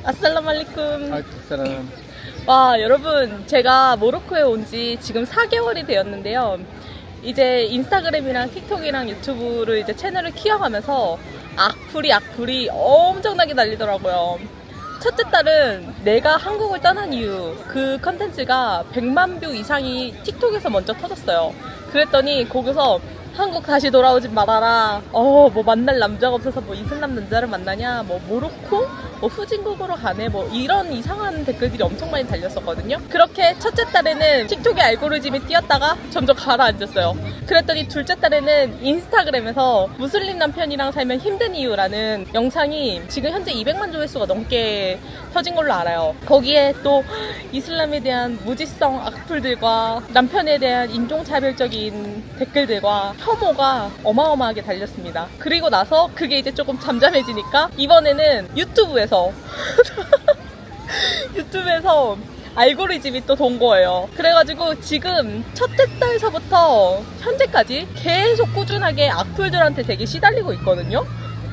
아살라말리쿰. 사람. 와, 여러분, 제가 모로코에 온 지 지금 4개월이 되었는데요. 이제 인스타그램이랑 틱톡이랑 유튜브를 이제 채널을 키워가면서 악플이 엄청나게 달리더라고요. 첫째 딸은 내가 한국을 떠난 이유, 그 컨텐츠가 100만 뷰 이상이 틱톡에서 먼저 터졌어요. 그랬더니 거기서 한국 다시 돌아오지 말아라. 뭐 만날 남자가 없어서 뭐 이슬람 남자를 만나냐. 뭐 모로코? 뭐 후진국으로 가네. 뭐 이런 이상한 댓글들이 엄청 많이 달렸었거든요. 그렇게 첫째 딸에는 틱톡의 알고리즘이 띄었다가 점점 가라앉았어요. 그랬더니 둘째 딸에는 인스타그램에서 무슬림 남편이랑 살면 힘든 이유라는 영상이 지금 현재 200만 조회수가 넘게 터진 걸로 알아요. 거기에 또 이슬람에 대한 무지성 악플들과 남편에 대한 인종차별적인 댓글들과 혐오가 어마어마하게 달렸습니다. 그리고 나서 그게 이제 조금 잠잠해지니까 이번에는 유튜브에서 알고리즘이 또 돈 거예요. 그래가지고 지금 첫째 딸서부터 현재까지 계속 꾸준하게 악플들한테 되게 시달리고 있거든요.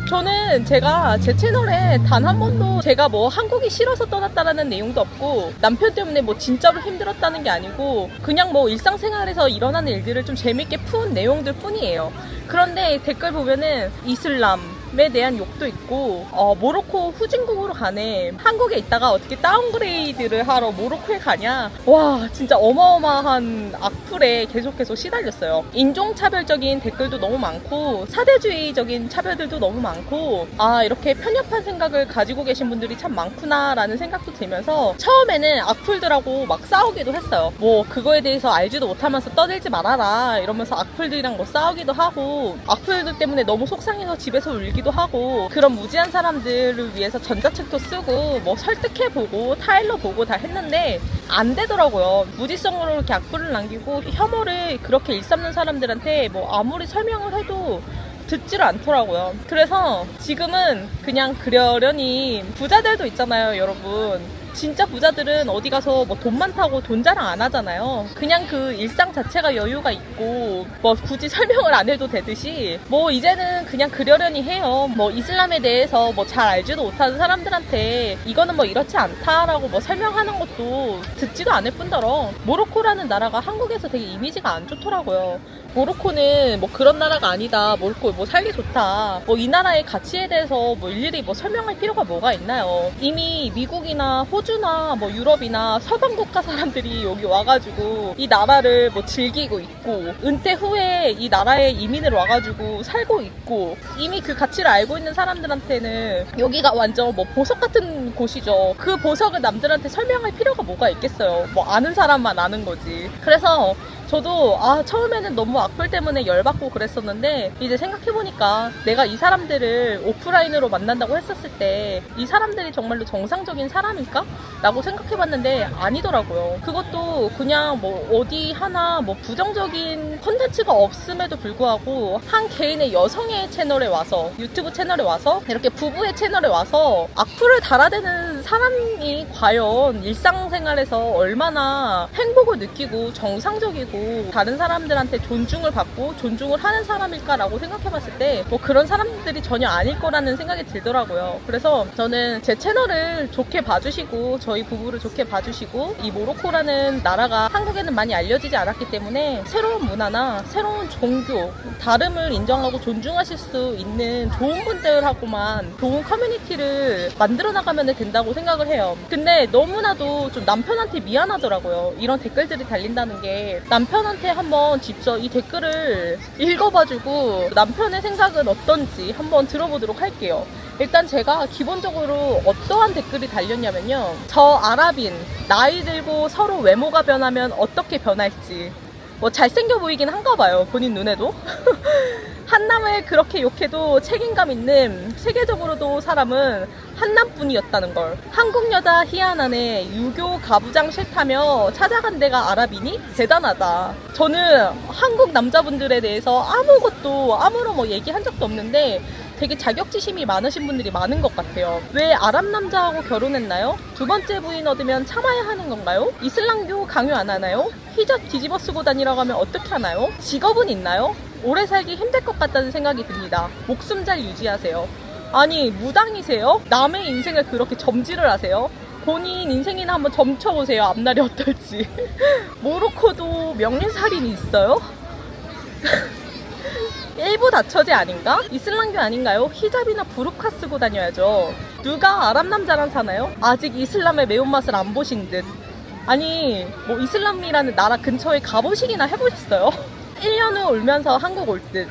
저는 제가 제 채널에 단 한 번도 제가 뭐 한국이 싫어서 떠났다라는 내용도 없고 남편 때문에 뭐 진짜로 힘들었다는 게 아니고 그냥 뭐 일상생활에서 일어나는 일들을 좀 재밌게 푼 내용들 뿐이에요. 그런데 댓글 보면은 이슬람에 대한 욕도 있고 모로코 후진국으로 가네. 한국에 있다가 어떻게 다운그레이드를 하러 모로코에 가냐. 와, 진짜 어마어마한 악플에 계속해서 시달렸어요. 인종차별적인 댓글도 너무 많고 사대주의적인 차별들도 너무 많고 이렇게 편협한 생각을 가지고 계신 분들이 참 많구나 라는 생각도 들면서 처음에는 악플들하고 막 싸우기도 했어요. 뭐 그거에 대해서 알지도 못하면서 떠들지 말아라 이러면서 악플들이랑 뭐 싸우기도 하고 악플들 때문에 너무 속상해서 집에서 울기도 하고 그런 무지한 사람들을 위해서 전자책도 쓰고 뭐 설득해보고 타일러보고 다 했는데 안 되더라고요. 무지성으로 이렇게 악플을 남기고 혐오를 그렇게 일삼는 사람들한테 뭐 아무리 설명을 해도 듣지를 않더라고요. 그래서 지금은 그냥 그러려니 부자들도 있잖아요, 여러분. 진짜 부자들은 어디 가서 뭐 돈 많다고 돈 자랑 안 하잖아요. 그냥 그 일상 자체가 여유가 있고 뭐 굳이 설명을 안 해도 되듯이 뭐 이제는 그냥 그러려니 해요. 뭐 이슬람에 대해서 뭐 잘 알지도 못하는 사람들한테 이거는 뭐 이렇지 않다라고 뭐 설명하는 것도 듣지도 않을 뿐더러 모로코라는 나라가 한국에서 되게 이미지가 안 좋더라고요. 모로코는 뭐 그런 나라가 아니다. 모로코 뭐 살기 좋다. 뭐 이 나라의 가치에 대해서 뭐 일일이 뭐 설명할 필요가 뭐가 있나요? 이미 미국이나 호주나 뭐 유럽이나 서방 국가 사람들이 여기 와가지고 이 나라를 뭐 즐기고 있고 은퇴 후에 이 나라에 이민을 와가지고 살고 있고 이미 그 가치를 알고 있는 사람들한테는 여기가 완전 뭐 보석 같은 곳이죠. 그 보석을 남들한테 설명할 필요가 뭐가 있겠어요. 뭐 아는 사람만 아는 거지. 그래서 저도 처음에는 너무 악플 때문에 열받고 그랬었는데 이제 생각해보니까 내가 이 사람들을 오프라인으로 만난다고 했었을 때 이 사람들이 정말로 정상적인 사람일까? 라고 생각해봤는데 아니더라고요. 그것도 그냥 뭐 어디 하나 뭐 부정적인 콘텐츠가 없음에도 불구하고 한 개인의 여성의 채널에 와서 유튜브 채널에 와서 이렇게 부부의 채널에 와서 악플을 달아대는 사람이 과연 일상생활에서 얼마나 행복을 느끼고 정상적이고 다른 사람들한테 존중을 받고 존중을 하는 사람일까라고 생각해봤을 때 뭐 그런 사람들이 전혀 아닐 거라는 생각이 들더라고요. 그래서 저는 제 채널을 좋게 봐주시고 저희 부부를 좋게 봐주시고 이 모로코라는 나라가 한국에는 많이 알려지지 않았기 때문에 새로운 문화나 새로운 종교, 다름을 인정하고 존중하실 수 있는 좋은 분들하고만 좋은 커뮤니티를 만들어 나가면 된다고 생각을 해요. 근데 너무나도 좀 남편한테 미안하더라고요. 이런 댓글들이 달린다는 게 남편한테 한번 직접 이 댓글을 읽어봐주고 남편의 생각은 어떤지 한번 들어보도록 할게요. 일단 제가 기본적으로 어떠한 댓글이 달렸냐면요. 저 아랍인, 나이 들고 서로 외모가 변하면 어떻게 변할지. 뭐 잘생겨 보이긴 한가 봐요. 본인 눈에도. 한남을 그렇게 욕해도 책임감 있는 세계적으로도 사람은 한남뿐이었다는 걸. 한국 여자 희한하네. 유교 가부장 싫다며 찾아간 데가 아랍이니? 대단하다. 저는 한국 남자분들에 대해서 아무런 뭐 얘기한 적도 없는데 되게 자격지심이 많으신 분들이 많은 것 같아요. 왜 아랍 남자하고 결혼했나요? 두 번째 부인 얻으면 참아야 하는 건가요? 이슬람교 강요 안 하나요? 히잡 뒤집어 쓰고 다니라고 하면 어떻게 하나요? 직업은 있나요? 오래 살기 힘들 것 같다는 생각이 듭니다. 목숨 잘 유지하세요. 아니 무당이세요? 남의 인생을 그렇게 점지를 하세요? 본인 인생이나 한번 점쳐보세요. 앞날이 어떨지. 모로코도 명예살인이 있어요? 일부 다처제 아닌가? 이슬람교 아닌가요? 히잡이나 부르카 쓰고 다녀야죠. 누가 아랍 남자랑 사나요? 아직 이슬람의 매운맛을 안 보신 듯. 아니 뭐 이슬람이라는 나라 근처에 가보시기나 해보셨어요? 1년 후 울면서 한국 올 듯.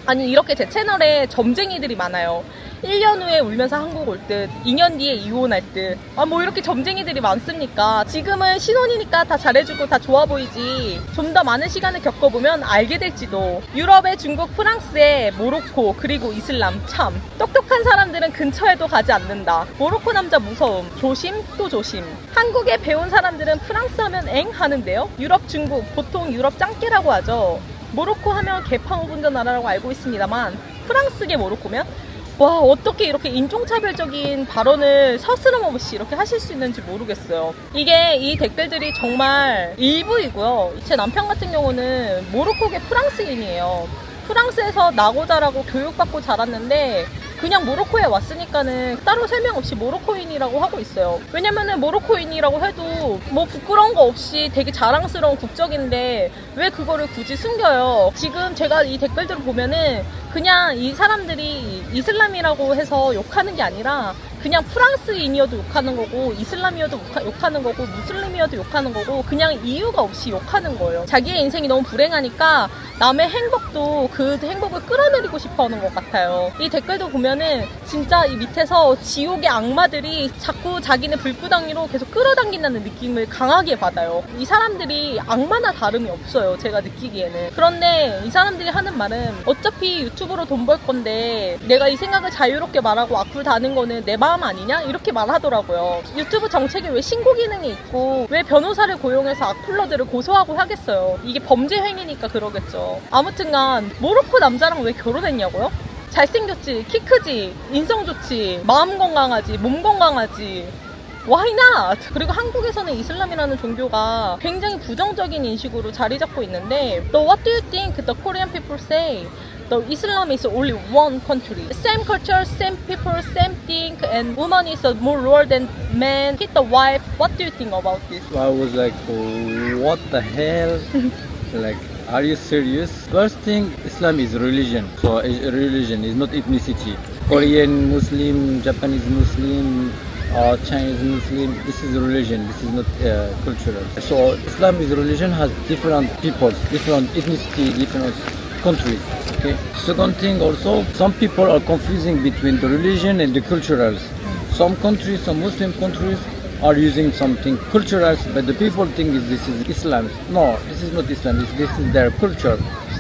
아니 이렇게 제 채널에 점쟁이들이 많아요. 1년 후에 울면서 한국 올 듯, 2년 뒤에 이혼할 듯. 아 뭐 이렇게 점쟁이들이 많습니까? 지금은 신혼이니까 다 잘해주고 다 좋아 보이지. 좀 더 많은 시간을 겪어보면 알게 될지도. 유럽에 중국, 프랑스에 모로코, 그리고 이슬람. 참 똑똑한 사람들은 근처에도 가지 않는다. 모로코 남자 무서움. 조심 또 조심. 한국에 배운 사람들은 프랑스 하면 엥 하는데요. 유럽, 중국 보통 유럽 짱깨라고 하죠. 모로코 하면 개팡우분전 나라라고 알고 있습니다만 프랑스계 모로코면 와 어떻게 이렇게 인종차별적인 발언을 서스럼 없이 이렇게 하실 수 있는지 모르겠어요. 이게 이 댓글들이 정말 일부이고요. 제 남편 같은 경우는 모로코계 프랑스인이에요. 프랑스에서 나고 자라고 교육받고 자랐는데 그냥 모로코에 왔으니까는 따로 설명 없이 모로코인이라고 하고 있어요. 왜냐면은 모로코인이라고 해도 뭐 부끄러운 거 없이 되게 자랑스러운 국적인데 왜 그거를 굳이 숨겨요? 지금 제가 이 댓글들을 보면은 그냥 이 사람들이 이슬람이라고 해서 욕하는 게 아니라 그냥 프랑스인이어도 욕하는 거고 이슬람이어도 욕하는 거고 무슬림이어도 욕하는 거고 그냥 이유가 없이 욕하는 거예요. 자기의 인생이 너무 불행하니까 남의 행복도 그 행복을 끌어내리고 싶어 하는 것 같아요. 이 댓글도 보면은 진짜 이 밑에서 지옥의 악마들이 자꾸 자기네 불구덩이로 계속 끌어당긴다는 느낌을 강하게 받아요. 이 사람들이 악마나 다름이 없어요. 제가 느끼기에는. 그런데 이 사람들이 하는 말은 어차피 유튜브로 돈 벌 건데 내가 이 생각을 자유롭게 말하고 악플 다는 거는 내 마음 아니냐? 이렇게 말하더라고요. 유튜브 정책에 왜 신고 기능이 있고 왜 변호사를 고용해서 악플러들을 고소하고 하겠어요. 이게 범죄 행위니까 그러겠죠. 아무튼간 모로코 남자랑 왜 결혼했냐고요? 잘생겼지, 키 크지, 인성 좋지, 마음 건강하지, 몸 건강하지. Why not? 그리고 한국에서는 이슬람이라는 종교가 굉장히 부정적인 인식으로 자리 잡고 있는데 So what do you think the Korean people say? The Islam is only one country. Same culture, same people, same thing, and woman is more lower than man. Hit the wife. What do you think about this? I was like, what the hell? Like, are you serious? First thing, Islam is religion. So a religion is not ethnicity. Korean Muslim, Japanese Muslim, Chinese Muslim, this is a religion, this is not cultural. So Islam is a religion, has different peoples, different ethnicity, different countries. Okay. Second thing also, some people are confusing between the religion and the culturals. Some countries, some Muslim countries are using something cultural, but the people think this is Islam. No, this is not Islam, this is their culture.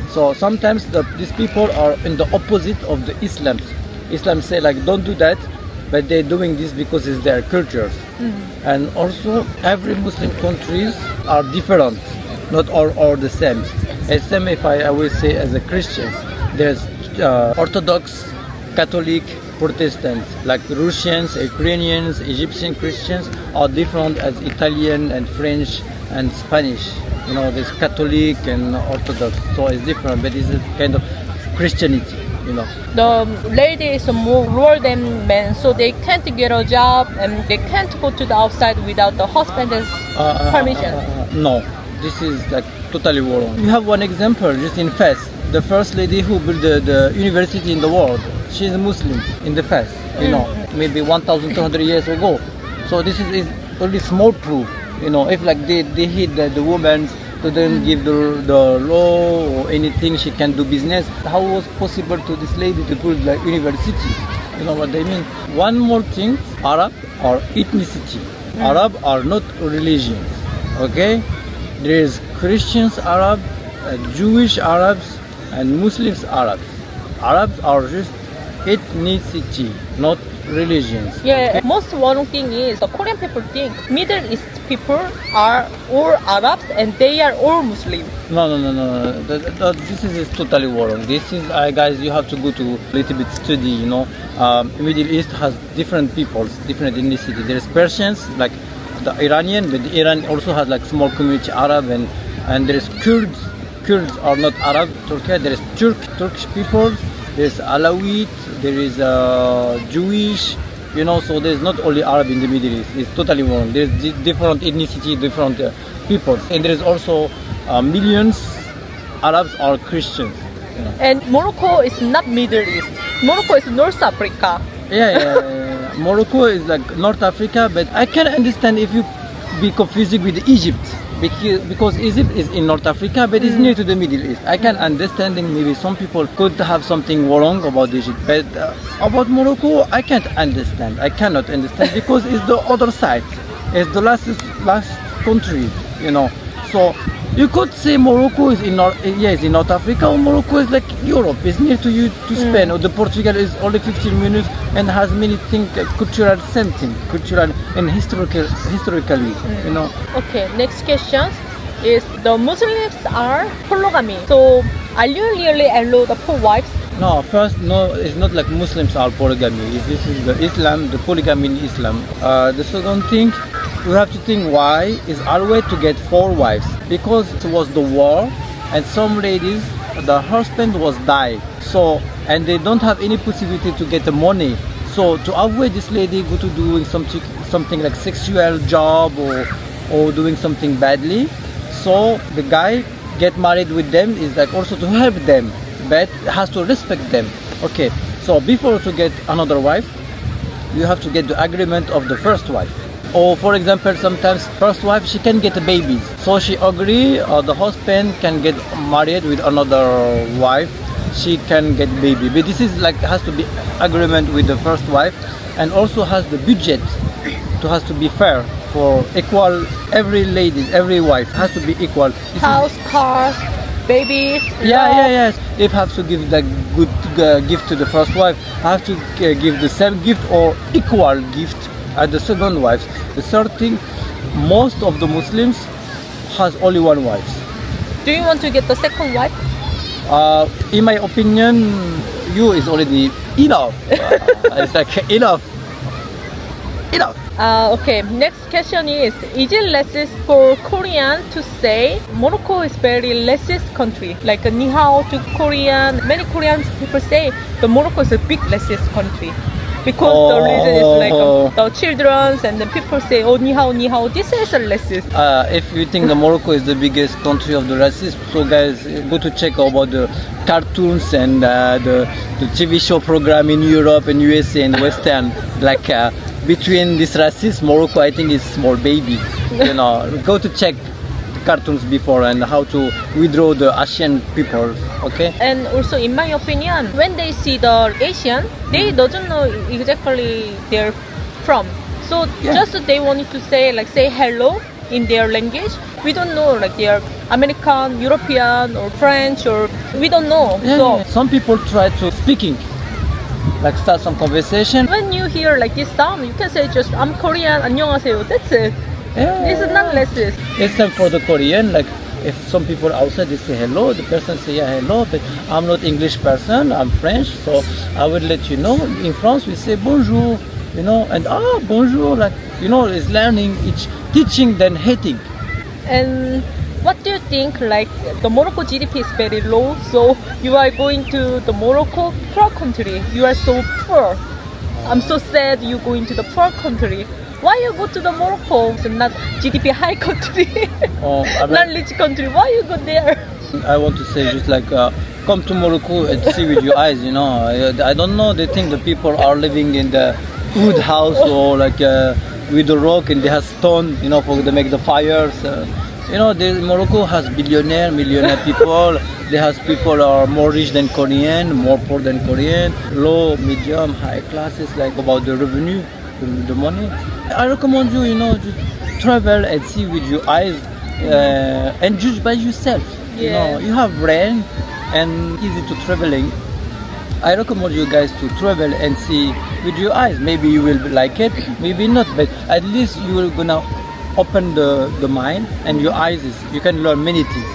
So sometimes these people are in the opposite of the Islam. Islam say like don't do that, but they're doing this because it's their cultures. And also every Muslim countries are different, not all are the same. As same if I will say as a Christian, there's Orthodox, Catholic, Protestant, like Russians, Ukrainians, Egyptian Christians are different as Italian and French and Spanish. You know, there's Catholic and Orthodox, so it's different, but it's a kind of Christianity, you know. The lady is more lower than men, so they can't get a job and they can't go to the outside without the husband's permission. No, this is like totally wrong. We have one example just in Fez. The first lady who built the university in the world, she's a Muslim in the Fez, you know, maybe 1,200 years ago. So this is only small proof, you know, if like they hit the woman, didn't give the law or anything, she can do business. How was possible to this lady to build like university? You know what I mean? One more thing, Arab are ethnicity. Arab are not religions, okay? There is Christians Arab, Jewish Arabs, and Muslims Arabs. Arabs are just ethnicity, not religions. Yeah, most worrying thing is the Korean people think Middle East people are all Arabs and they are all Muslim. No. This is totally wrong. This is, guys, you have to go to a little bit study, you know. Middle East has different peoples, different ethnicity. There's Persians, like the Iranian, but Iran also has like small community Arab, and there is Kurds. Kurds are not Arab. Turkey, there is Turkish people. There's Alawite, there is Jewish, you know, so there's not only Arab in the Middle East, it's totally wrong. There's different ethnicity, different people. And there's also millions Arabs are Christians. You know. And Morocco is not Middle East. Morocco is North Africa. Yeah. Morocco is like North Africa, but I can understand if you be confusing with Egypt. Because Egypt is in North Africa, but it's near to the Middle East. I can understand maybe some people could have something wrong about Egypt, but about Morocco, I can't understand. I cannot understand because it's the other side. It's the last country, you know. So you could say Morocco is in North Africa, or Morocco is like Europe. It's near to you to Spain, or the Portugal is only 15 minutes and has many things, cultural same thing, cultural and historically, you know. Okay, next question is the Muslims are polygamy. So are you really allow the 4 wives? No, first, no, it's not like Muslims are polygamy. This is the Islam, the polygamy in Islam. The second thing, we have to think why is always to get 4 wives, because it was the war, and some ladies, the husband was died, so and they don't have any possibility to get the money. So to avoid this lady go to doing something like sexual job or doing something badly, so the guy get married with them is like also to help them, but has to respect them. Okay, so before to get another wife, you have to get the agreement of the first wife. Or for example, sometimes first wife she can get babies, so she agree the husband can get married with another wife, she can get baby. But this is like has to be agreement with the first wife, and also has the budget to has to be fair for equal. Every lady, every wife has to be equal. House, cars, babies. Yes. If have to give the good gift to the first wife, have to give the same gift or equal gift at the second wife. The third thing, most of the Muslims has only one wife. Do you want to get the second wife? In my opinion, you is already enough. It's like enough. Okay, next question is it racist for Korean to say Morocco is very racist country? Like ni hao to Korean, many Korean people say the Morocco is a big racist country. Because the reason is like the children and the people say, oh, ni hao, this is a racist. If you think the Morocco is the biggest country of the racism, so guys, go to check about the cartoons and the TV show program in Europe and USA and Western. Like between this racism, Morocco, I think is small baby. You know, go to check cartoons before and how to withdraw the Asian people, okay? And also in my opinion, when they see the Asian, they doesn't know exactly they're from. So just they wanted to say hello in their language. We don't know like they're American, European or French or we don't know. Some people try to speaking, like start some conversation. When you hear like this sound, you can say just I'm Korean, 안녕하세요. That's it. This is not racist. It's time for the Korean, like if some people outside they say hello, the person say hello, but I'm not English person, I'm French, so I will let you know. In France we say bonjour, you know, and bonjour, like, you know, it's learning, it's teaching then hating. And what do you think, like the Morocco GDP is very low, so you are going to the Morocco poor country, you are so poor. I'm so sad you going to the poor country. Why you go to the Morocco? It's not GDP high country, not rich country. Why you go there? I want to say just like come to Morocco and see with your eyes, you know. I don't know, they think the people are living in the wood house or like with the rock and they have stone, you know, for to make the fires. You know, Morocco has millionaire people. They has people are more rich than Korean, more poor than Korean, low, medium, high classes, like about the revenue, the money. I recommend you, you know, just travel and see with your eyes and judge by yourself. You know, you have brain and easy to traveling. I recommend you guys to travel and see with your eyes. Maybe you will like it, maybe not, but at least you will gonna open the mind and your eyes. You can learn many things.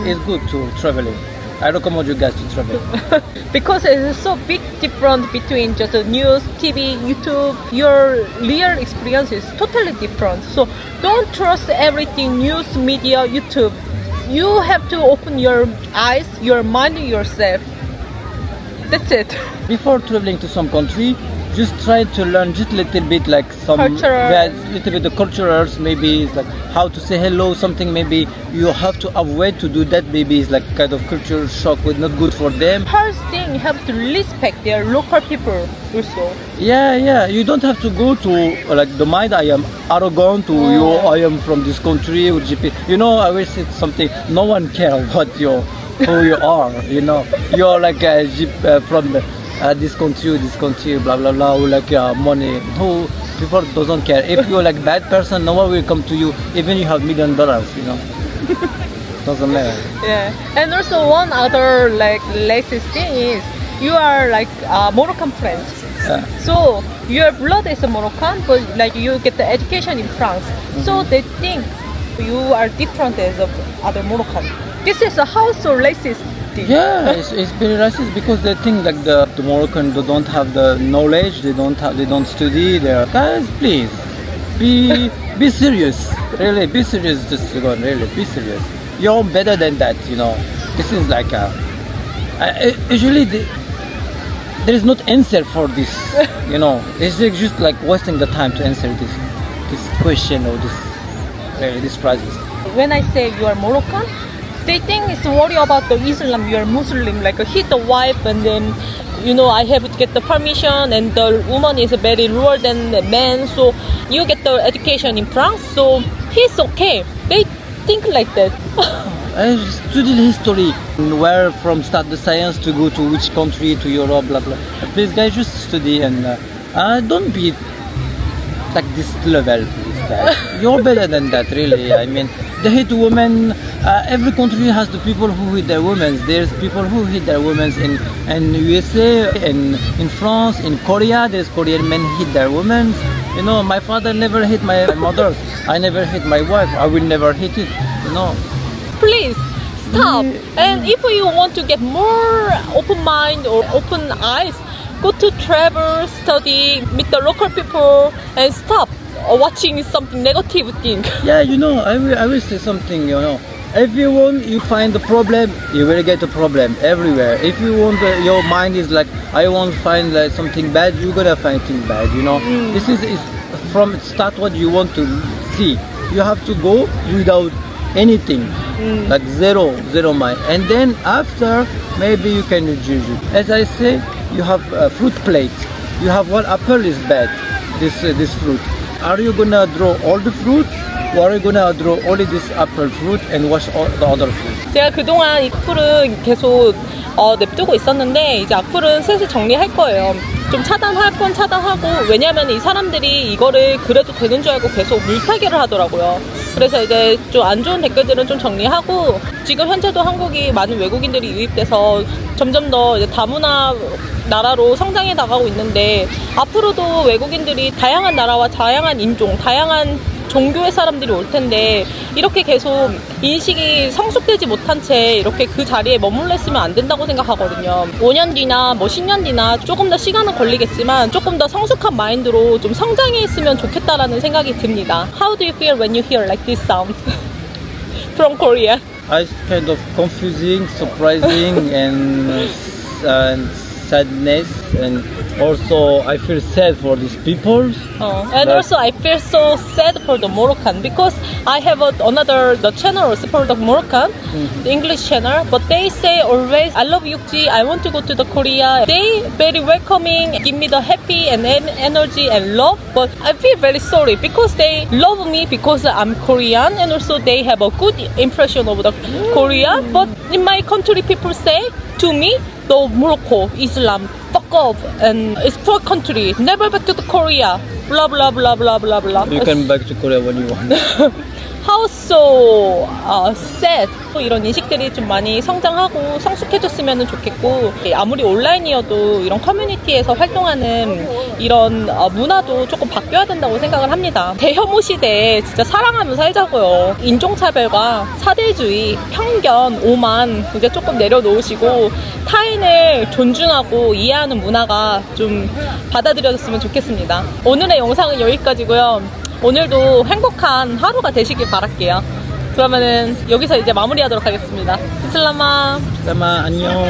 It's good to traveling. I recommend you guys to travel. Because it's so big difference between just the news, TV, YouTube. Your real experience is totally different. So don't trust everything news, media, YouTube. You have to open your eyes, your mind yourself. That's it. Before traveling to some country, just try to learn just a little bit like some Cultural. yeah, little bit of cultures. Maybe it's like how to say hello. Something maybe you have to avoid to do that. Maybe it's like kind of cultural shock, with not good for them. First thing, you have to respect their local people also. Yeah. You don't have to go to like the mind. I am arrogant to you. I am from this country. You know, I will say something. No one cares what you, who you are. You know, you're like from this country, blah blah blah. Or like money. Who people doesn't care. If you're like bad person, no one will come to you. Even you have $1 million. You know, doesn't matter. Yeah. And also one other like latest thing is you are like Moroccan French. Yeah. So your blood is Moroccan, but like you get the education in France. So they think you are different as of other Moroccan. This is a house or racist thing. Yeah, it's very racist because they think like the Moroccan they don't have the knowledge, they don't study. They're guys, please be serious. Really, be serious. Just God, really, be serious. You're better than that. You know, this is like usually there is not answer for this. You know, it's just like wasting the time to answer this question or this phrases. When I say you are Moroccan, they think it's worry about the Islam, you are Muslim, like hit the wife and then, you know, I have to get the permission and the woman is very lower than the man, so you get the education in France, so he's okay. They think like that. I studied history, where from start the science to go to which country, to Europe, blah blah. Please guys, just study and don't be like this level. Please, guys. You're better than that, really. I mean, they hate women. Every country has the people who hate their women. There's people who hate their women in USA, in France, in Korea. There's Korean men hate their women. You know, my father never hit my mother. I never hit my wife. I will never hit it. You know. Please stop. And if you want to get more open mind or open eyes, go to travel, study, meet the local people, and stop watching something negative thing. Yeah, you know, I will say something. You know, if you want, you find the problem, you will get a problem everywhere. If you want, your mind is like, I want to find like something bad, you're gonna find things bad. You know, this is from start what you want to see. You have to go without anything, like zero mind, and then after maybe you can judge it. As I say, you have a fruit plate. You have one apple is bad. This fruit. Are you gonna draw all the fruit, or are you gonna draw only this apple fruit and wash all the other fruit? 제가 그동안 이 악플은 계속 냅두고 있었는데 이제 악플은 슬슬 정리할 거예요. 좀 차단할 건 차단하고, 왜냐면 이 사람들이 이거를 그래도 되는 줄 알고 계속 물타기를 하더라고요. 그래서 이제 좀 안 좋은 댓글들은 좀 정리하고, 지금 현재도 한국이 많은 외국인들이 유입돼서 점점 더 이제 다문화 나라로 성장해 나가고 있는데, 앞으로도 외국인들이 다양한 나라와 다양한 인종, 다양한 종교의 사람들이 올 텐데 이렇게 계속 인식이 성숙되지 못한 채 이렇게 그 자리에 머물러 있으면 안 된다고 생각하거든요. 5년 뒤나 뭐 10년 뒤나 조금 더 시간은 걸리겠지만 조금 더 성숙한 마인드로 좀 성장해 있으면 좋겠다라는 생각이 듭니다. How do you feel when you hear like this sound from Korea? It's kind of confusing, surprising, and sadness, and also I feel sad for these people. And also I feel so sad for the Moroccan because I have another channel for the Moroccan, the English channel, but they say always, I love Yukji, I want to go to the Korea. They very welcoming, give me the happy and energy and love, but I feel very sorry because they love me because I'm Korean, and also they have a good impression of the Korea, but in my country people say to me, the Morocco, Islam, fuck off, and it's poor country, never back to the Korea, blah blah blah blah blah blah. You can back to Korea when you want. How so sad. 이런 인식들이 좀 많이 성장하고 성숙해졌으면 좋겠고, 아무리 온라인이어도 이런 커뮤니티에서 활동하는 이런 문화도 조금 바뀌어야 된다고 생각을 합니다. 대혐오 시대에 진짜 사랑하며 살자고요. 인종차별과 사대주의, 편견, 오만 이제 조금 내려놓으시고 타인을 존중하고 이해하는 문화가 좀 받아들여졌으면 좋겠습니다. 오늘의 영상은 여기까지고요. 오늘도 행복한 하루가 되시길 바랄게요. 그러면은 여기서 이제 마무리하도록 하겠습니다. 이슬라마. 안녕.